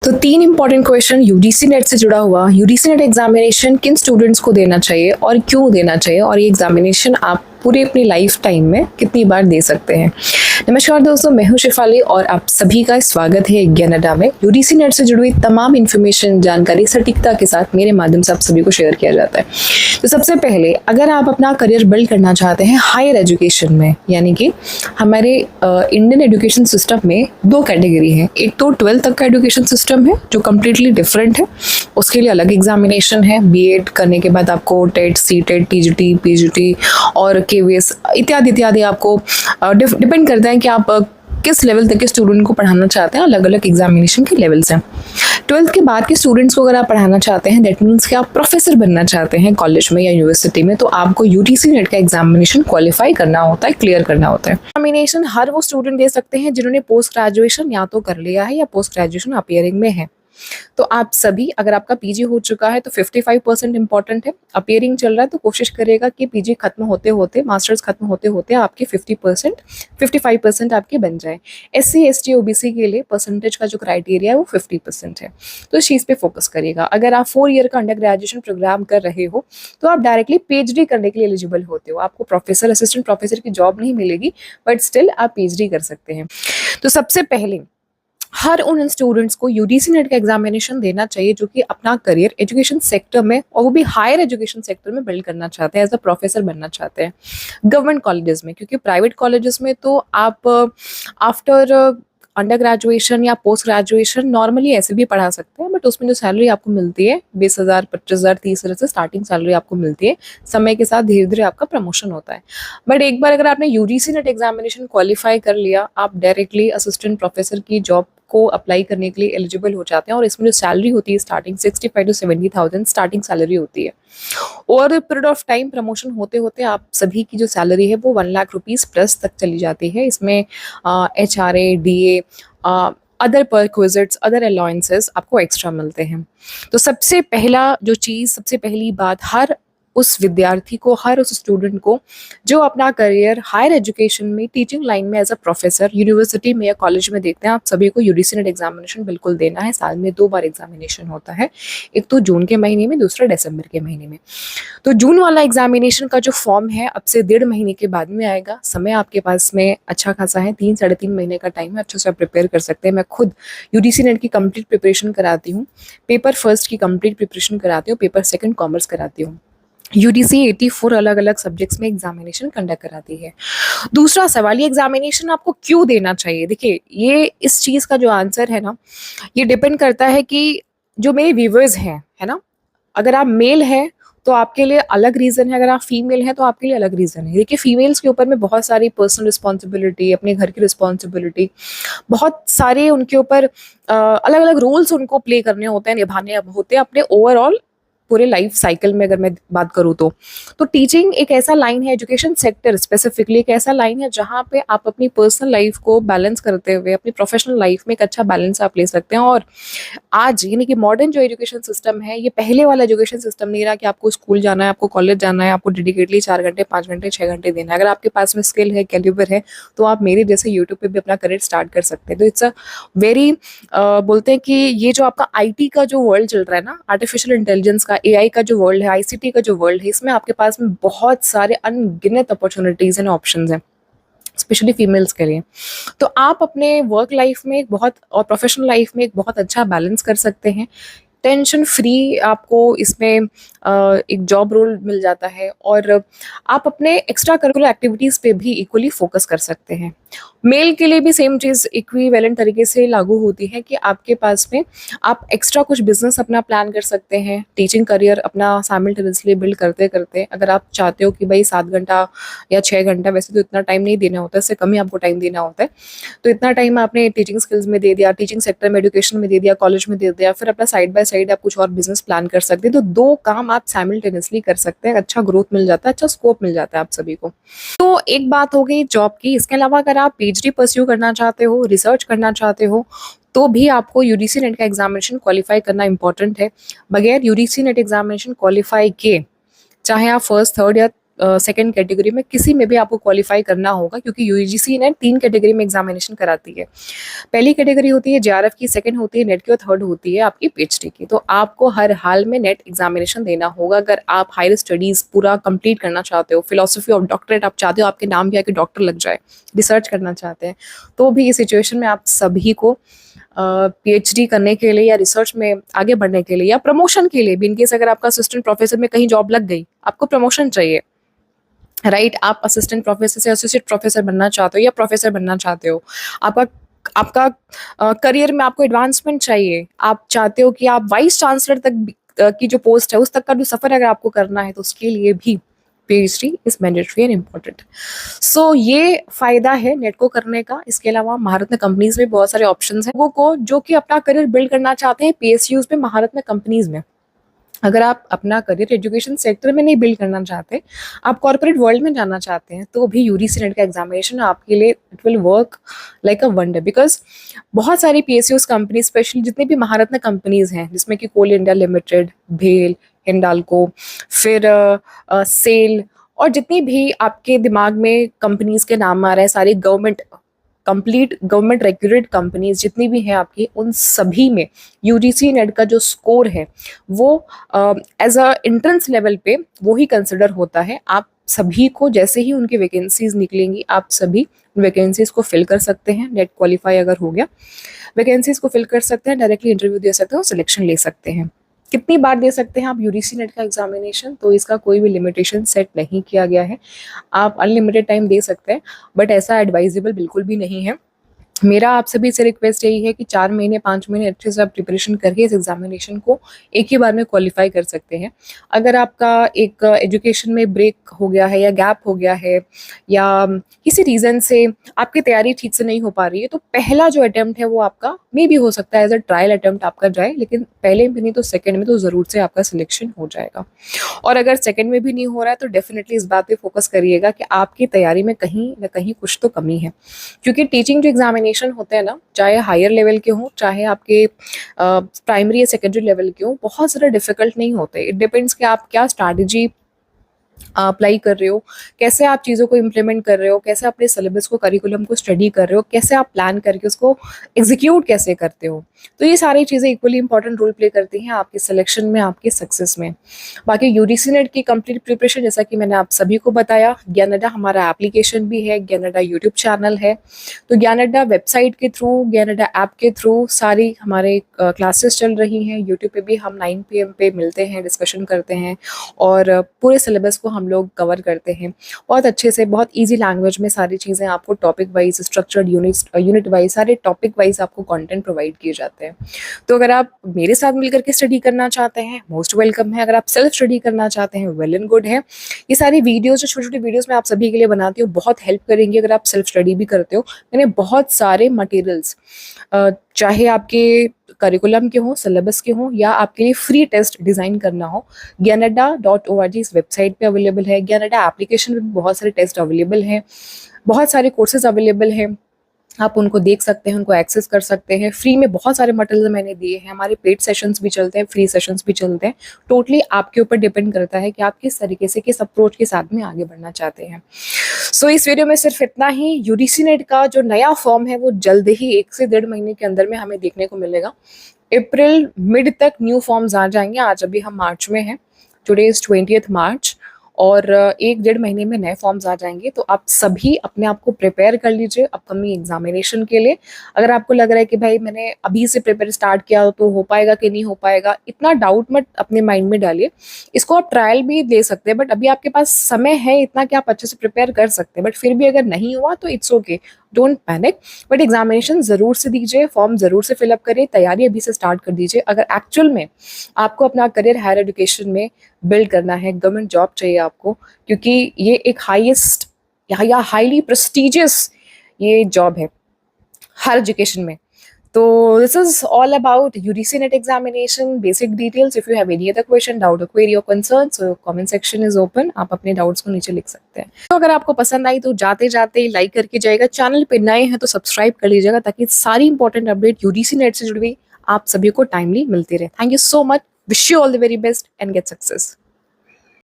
तो 3 important question UGC net से जुड़ा हुआ। यूजीसी नेट एग्जामिनेशन किन स्टूडेंट्स को देना चाहिए और क्यों देना चाहिए, और ये एग्जामिनेशन आप पूरी अपनी लाइफ टाइम में कितनी बार दे सकते हैं। नमस्कार दोस्तों, मैं हूं शेफाली और आप सभी का स्वागत है ज्ञान अड्डा में। यूजीसी नेट से जुड़ी हुई तमाम इन्फॉर्मेशन, जानकारी सटीकता के साथ मेरे माध्यम से आप सभी को शेयर किया जाता है। तो सबसे पहले, अगर आप अपना करियर बिल्ड करना चाहते हैं हायर एजुकेशन में, यानी कि हमारे इंडियन एजुकेशन सिस्टम में 2 कैटेगरी है। एक तो 12th तक का एजुकेशन सिस्टम है जो कम्प्लीटली डिफरेंट है, उसके लिए अलग एग्जामिनेशन है। बीएड करने के बाद आपको टेट, सीटेट, टीजीटी, पीजीटी और केवीएस इत्यादि इत्यादि आपको डिपेंड करता है कि आप किस लेवल तक के स्टूडेंट को पढ़ाना चाहते हैं। अलग अलग एग्जामिनेशन के लेवल्स हैं। 12th के बाद के स्टूडेंट्स को अगर आप पढ़ाना चाहते हैं, दैट मीन्स कि आप प्रोफेसर बनना चाहते हैं कॉलेज में या यूनिवर्सिटी में, तो आपको यूजीसी नेट का एग्जामिनेशन क्वालिफाई करना होता है, क्लियर करना होता है। एग्जामिनेशन हर वो स्टूडेंट दे सकते हैं जिन्होंने पोस्ट ग्रेजुएशन या तो कर लिया है या पोस्ट ग्रेजुएशन अपीयरिंग में है। तो आप सभी, अगर आपका पीजी हो चुका है तो 55% इंपॉर्टेंट है। अपीयरिंग चल रहा है तो कोशिश करेगा कि पीजी खत्म होते होते, मास्टर्स खत्म होते होते आपके 55% आपके बन जाए। SC ST OBC के लिए परसेंटेज का जो क्राइटेरिया है वो 50% है, तो इस चीज़ पे फोकस करिएगा। अगर आप 4 ईयर का अंडर ग्रेजुएशन प्रोग्राम कर रहे हो तो आप डायरेक्टली PhD करने के लिए एलिजिबल होते हो। आपको प्रोफेसर, असिस्टेंट प्रोफेसर की जॉब नहीं मिलेगी, बट स्टिल आप PhD कर सकते हैं। तो सबसे पहले हर उन स्टूडेंट्स को यूजीसी नेट का एग्जामिनेशन देना चाहिए जो कि अपना करियर एजुकेशन सेक्टर में, और वो भी हायर एजुकेशन सेक्टर में बिल्ड करना चाहते हैं, एज अ प्रोफेसर बनना चाहते हैं गवर्नमेंट कॉलेजेस में। क्योंकि प्राइवेट कॉलेजेस में तो आप आफ्टर अंडर ग्रेजुएशन या पोस्ट ग्रेजुएशन नॉर्मली ऐसे भी पढ़ा सकते हैं, बट उसमें जो सैलरी आपको मिलती है 20,000, 25,000, 30,000 से स्टार्टिंग सैलरी आपको मिलती है। समय के साथ धीरे धीरे आपका प्रमोशन होता है। बट एक बार अगर आपने यूजीसी नेट एग्जामिनेशन क्वालिफाई कर लिया, आप डायरेक्टली असिस्टेंट प्रोफेसर की जॉब को अप्लाई करने के लिए एलिजिबल हो जाते हैं। और इसमें जो सैलरी होती है स्टार्टिंग 65 to 70,000 स्टार्टिंग सैलरी होती है। Over period of time promotion होते होते आप सभी की जो सैलरी है वो 1 लाख रुपीज़ प्लस तक चली जाती है। इसमें HRA, DA, other perquisites, other allowances आपको एक्स्ट्रा मिलते हैं। तो सबसे पहली बात, हर उस विद्यार्थी को, हर उस स्टूडेंट को जो अपना करियर हायर एजुकेशन में, टीचिंग लाइन में एज अ प्रोफेसर यूनिवर्सिटी में या कॉलेज में देखते हैं, आप सभी को यूजीसी नेट एग्जामिनेशन बिल्कुल देना है। साल में 2 बार एग्जामिनेशन होता है, एक तो जून के महीने में, दूसरा दिसंबर के महीने में। तो जून वाला एग्जामिनेशन का जो फॉर्म है अब से 1.5 महीने के बाद में आएगा। समय आपके पास में अच्छा खासा है, 3-3.5 महीने का टाइम है, अच्छे से आप प्रिपेयर कर सकते हैं। मैं खुद यूजीसी नेट की कंप्लीट प्रिपरेशन कराती हूँ। पेपर फर्स्ट की कंप्लीट प्रिपरेशन कराती हूँ, पेपर सेकंड कॉमर्स कराती हूँ। यूजीसी 84 अलग अलग सब्जेक्ट्स में एग्जामिनेशन कंडक्ट कराती है। दूसरा सवाल, ये एग्जामिनेशन आपको क्यों देना चाहिए? देखिए, ये इस चीज़ का जो आंसर है ना, ये डिपेंड करता है कि जो मेरे व्यूवर्स हैं, है ना, अगर आप मेल हैं तो आपके लिए अलग रीज़न है, अगर आप फीमेल हैं तो आपके लिए अलग रीज़न है। देखिए, फीमेल्स के ऊपर में बहुत सारी पर्सनल रिस्पॉन्सिबिलिटी, अपने घर की रिस्पॉन्सिबिलिटी, बहुत सारे उनके ऊपर अलग अलग रोल्स उनको प्ले करने होते हैं, निभाने होते हैं अपने ओवरऑल पूरे लाइफ साइकिल में। अगर मैं बात करूँ तो टीचिंग एक ऐसा लाइन है, एजुकेशन सेक्टर स्पेसिफिकली एक ऐसा लाइन है जहाँ पे आप अपनी पर्सनल लाइफ को बैलेंस करते हुए अपनी प्रोफेशनल लाइफ में एक अच्छा बैलेंस आप ले सकते हैं। और आज यानी कि मॉडर्न जो एजुकेशन सिस्टम है, ये पहले वाला एजुकेशन सिस्टम नहीं रहा कि आपको स्कूल जाना है, आपको कॉलेज जाना है, आपको डेडिकेटली 4 घंटे, 5 घंटे, 6 घंटे देना है। अगर आपके पास में स्किल है, कैलिबर है, तो आप मेरे जैसे यूट्यूब पे भी अपना करियर स्टार्ट कर सकते हैं। तो इट्स अ वेरी बोलते हैं कि ये जो आपका IT का जो वर्ल्ड चल रहा है ना, आर्टिफिशियल इंटेलिजेंस का, AI का जो वर्ल्ड है, ICT का जो वर्ल्ड है, इसमें आपके पास में बहुत सारे अनगिनत अपॉर्चुनिटीज एंड ऑप्शंस हैं, स्पेशली फीमेल्स के लिए। तो आप अपने वर्क लाइफ में एक बहुत, और प्रोफेशनल लाइफ में एक बहुत अच्छा बैलेंस कर सकते हैं। टेंशन फ्री आपको इसमें एक जॉब रोल मिल जाता है, और आप अपने एक्स्ट्रा करिकुलर एक्टिविटीज़ पे भी इक्वली फोकस कर सकते हैं। मेल के लिए भी सेम चीज़ इक्विवेलेंट तरीके से लागू होती है कि आपके पास में आप एक्स्ट्रा कुछ बिजनेस अपना प्लान कर सकते हैं, टीचिंग करियर अपना साइमल्टेनियसली बिल्ड करते करते। अगर आप चाहते हो कि भाई 7 घंटा या 6 घंटा, वैसे तो इतना टाइम नहीं देना होता है, इससे कम ही आपको टाइम देना होता है, तो इतना टाइम आपने टीचिंग स्किल्स में दे दिया, टीचिंग सेक्टर में, एजुकेशन में दे दिया, कॉलेज में दे दिया, फिर अपना साइड बाय साइड आप कुछ और बिजनेस प्लान कर सकते हैं। तो 2 काम आप साइमल्टेनियसली कर सकते हैं, अच्छा ग्रोथ मिल जाता है, अच्छा स्कोप मिल जाता है आप सभी को। तो एक बात हो गई जॉब की। इसके अलावा अगर आप PhD परस्यू करना चाहते हो, रिसर्च करना चाहते हो, तो भी आपको यूजीसी नेट का एग्जामिनेशन क्वालिफाई करना इंपॉर्टेंट है। बगैर यूजीसी नेट एग्जामिनेशन क्वालिफाई किए, चाहे आप फर्स्ट, थर्ड या सेकंड कैटेगरी में किसी में भी आपको क्वालिफाई करना होगा, क्योंकि यूजीसी नेट 3 कैटेगरी में एग्जामिनेशन कराती है। पहली कैटेगरी होती है जेआरएफ की, सेकंड होती है नेट की और थर्ड होती है आपकी पीएचडी की। तो आपको हर हाल में नेट एग्जामिनेशन देना होगा अगर आप हायर स्टडीज़ पूरा कंप्लीट करना चाहते हो, फिलोसफी ऑफ डॉक्टरेट आप चाहते हो, आपके नाम भी आके डॉक्टर लग जाए, रिसर्च करना चाहते हैं, तो भी इस सिचुएशन में आप सभी को पीएचडी करने के लिए या रिसर्च में आगे बढ़ने के लिए या प्रमोशन के लिए भी, इनकेस अगर आपका असिस्टेंट प्रोफेसर में कहीं जॉब लग गई, आपको प्रमोशन चाहिए, राइट, आप असिस्टेंट प्रोफेसर से एसोसिएट प्रोफेसर बनना चाहते हो या प्रोफेसर बनना चाहते हो, आपका आपका करियर में आपको एडवांसमेंट चाहिए, आप चाहते हो कि आप वाइस चांसलर तक की जो पोस्ट है उस तक का जो सफर अगर आपको करना है, तो उसके लिए भी PhD is mandatory and important. So ये फायदा है नेट को करने का। इसके अलावा महारत में कंपनीज में बहुत सारे ऑप्शन हैं लोगों को जो कि अपना करियर बिल्ड करना चाहते हैं पीएसयूज में, महारत में कंपनीज में। अगर आप अपना करियर एजुकेशन सेक्टर में नहीं बिल्ड करना चाहते, आप कॉर्पोरेट वर्ल्ड में जाना चाहते हैं, तो भी यूजीसी नेट का एग्जामिनेशन आपके लिए it will work like a wonder. Because बहुत सारी पीएसयूज कंपनी, स्पेशली जितनी भी महारत में कंपनीज हैं, जिसमें कि कोल इंडिया लिमिटेड, भेल, हिंडाल्को, फिर सेल, और जितनी भी आपके दिमाग में कंपनीज के नाम आ रहे हैं, सारी कंप्लीट गवर्नमेंट रेगुलेटेड कंपनीज जितनी भी हैं आपकी, उन सभी में यूजीसी नेट का जो स्कोर है वो एज अ एंट्रेंस लेवल पे वो ही कंसिडर होता है। आप सभी को जैसे ही उनकी वैकेंसीज निकलेंगी, आप सभी वैकेंसीज को फिल कर सकते हैं। नेट क्वालिफाई अगर हो गया, वैकेंसीज को फिल कर सकते हैं, डायरेक्टली इंटरव्यू दे सकते हैं और सिलेक्शन ले सकते हैं। कितनी बार दे सकते हैं आप यूजीसी नेट का एग्जामिनेशन, तो इसका कोई भी लिमिटेशन सेट नहीं किया गया है, आप अनलिमिटेड टाइम दे सकते हैं, बट ऐसा एडवाइजेबल बिल्कुल भी नहीं है। मेरा आप सभी से रिक्वेस्ट यही है कि 4 महीने 5 महीने अच्छे से आप प्रिपरेशन करके इस एग्जामिनेशन को एक ही बार में क्वालिफाई कर सकते हैं। अगर आपका एक एजुकेशन में ब्रेक हो गया है या गैप हो गया है या किसी रीज़न से आपकी तैयारी ठीक से नहीं हो पा रही है, तो पहला जो अटैम्प्ट है वो आपका मे भी हो सकता है एज अ ट्रायल अटैम्प्ट आपका जाए, लेकिन पहले में नहीं तो सेकेंड में तो ज़रूर से आपका सिलेक्शन हो जाएगा। और अगर सेकेंड में भी नहीं हो रहा है तो डेफिनेटली इस बात पे फोकस करिएगा कि आपकी तैयारी में कहीं ना कहीं कुछ तो कमी है, क्योंकि टीचिंग जो एग्जामिनेशन होते हैं ना, चाहे हायर लेवल के हों, चाहे आपके प्राइमरी या सेकेंडरी लेवल के हों, बहुत ज़्यादा डिफिकल्ट नहीं होते। इट डिपेंड्स कि आप क्या स्ट्रैटेजी अप्लाई कर रहे हो, कैसे आप चीज़ों को इम्प्लीमेंट कर रहे हो, कैसे अपने सिलेबस को, करिकुलम को स्टडी कर रहे हो, कैसे आप प्लान करके उसको एग्जीक्यूट कैसे करते हो। तो ये सारी चीज़ें इक्वली इंपॉर्टेंट रोल प्ले करती हैं आपके सिलेक्शन में, आपके सक्सेस में। बाकी यूजीसी नेट की कंप्लीट प्रिपरेशन, जैसा कि मैंने आप सभी को बताया, ज्ञानअड्डा हमारा एप्लीकेशन भी है, ज्ञानअड्डा यूट्यूब चैनल है, तो ज्ञानअड्डा वेबसाइट के थ्रू, ज्ञानअड्डा ऐप के थ्रू सारी हमारे क्लासेस चल रही हैं। यूट्यूब पे भी हम 9 PM पे मिलते हैं, डिस्कशन करते हैं और पूरे सिलेबस को हम लोग कवर करते हैं बहुत अच्छे से, बहुत इजी लैंग्वेज में सारी चीज़ें आपको topic wise, structured unit wise, सारे टॉपिक वाइज आपको कंटेंट प्रोवाइड किए जाते हैं। तो अगर आप मेरे साथ मिलकर के स्टडी करना चाहते हैं, मोस्ट वेलकम है। अगर आप सेल्फ स्टडी करना चाहते हैं, वेल एंड गुड है। ये सारी वीडियोज़, जो छोटी छोटी वीडियोज़ मैं आप सभी के लिए बनाती हूँ, बहुत हेल्प करेंगी अगर आप सेल्फ स्टडी भी करते हो। मैंने बहुत सारे मटेरियल्स, चाहे आपके करिकुलम के हों, सिलेबस के हों, या आपके लिए फ्री टेस्ट डिज़ाइन करना हो, gyanadda.org इस वेबसाइट पे अवेलेबल है। ज्ञानअड्डा एप्लीकेशन में बहुत सारे टेस्ट अवेलेबल हैं, बहुत सारे कोर्सेज अवेलेबल हैं, आप उनको देख सकते हैं, उनको एक्सेस कर सकते हैं। फ्री में बहुत सारे मटेरियल मैंने दिए हैं, हमारे पेड सेशंस भी चलते हैं, फ्री सेशंस भी चलते हैं। टोटली आपके ऊपर डिपेंड करता है कि आप किस तरीके से, किस अप्रोच के साथ में आगे बढ़ना चाहते हैं। सो इस वीडियो में सिर्फ इतना ही। यूजीसी नेट का जो नया फॉर्म है वो जल्द ही 1 से 1.5 महीने के अंदर में हमें देखने को मिलेगा। अप्रैल मिड तक न्यू फॉर्म्स आ जाएंगे। आज अभी हम मार्च में हैं, टुडे इज 20th मार्च, और 1-1.5 महीने में नए फॉर्म्स आ जाएंगे। तो आप सभी अपने आप को प्रिपेयर कर लीजिए अपकमिंग एग्जामिनेशन के लिए। अगर आपको लग रहा है कि भाई मैंने अभी से प्रिपेयर स्टार्ट किया तो हो पाएगा कि नहीं हो पाएगा, इतना डाउट मत अपने माइंड में डालिए। इसको आप ट्रायल भी दे सकते हैं, बट अभी आपके पास समय है इतना कि आप अच्छे से प्रिपेयर कर सकते हैं। बट फिर भी अगर नहीं हुआ तो it's okay, don't panic, but examination ज़रूर से दीजिए, फॉर्म ज़रूर से फिलअप करिए, तैयारी अभी से स्टार्ट कर दीजिए। अगर एक्चुअल में आपको अपना करियर हायर एजुकेशन में बिल्ड करना है, गवर्नमेंट जॉब चाहिए आपको, क्योंकि ये एक हाईएस्ट या हाईली प्रेस्टिजियस ये जॉब है हायर एजुकेशन में। तो this is all about UGC NET examination, basic details. If you have any other question, doubt or query or concern, so comment section is open. आप अपने doubts को नीचे लिख सकते हैं। तो अगर आपको पसंद आई तो जाते जाते लाइक करके जाएगा। चैनल पे नए हैं तो सब्सक्राइब कर लीजिएगा, ताकि सारी इंपॉर्टेंट अपडेट UGC NET से जुड़ी हुई आप सभी को टाइमली मिलती रहे। Thank you so much, wish you all the very best and get success.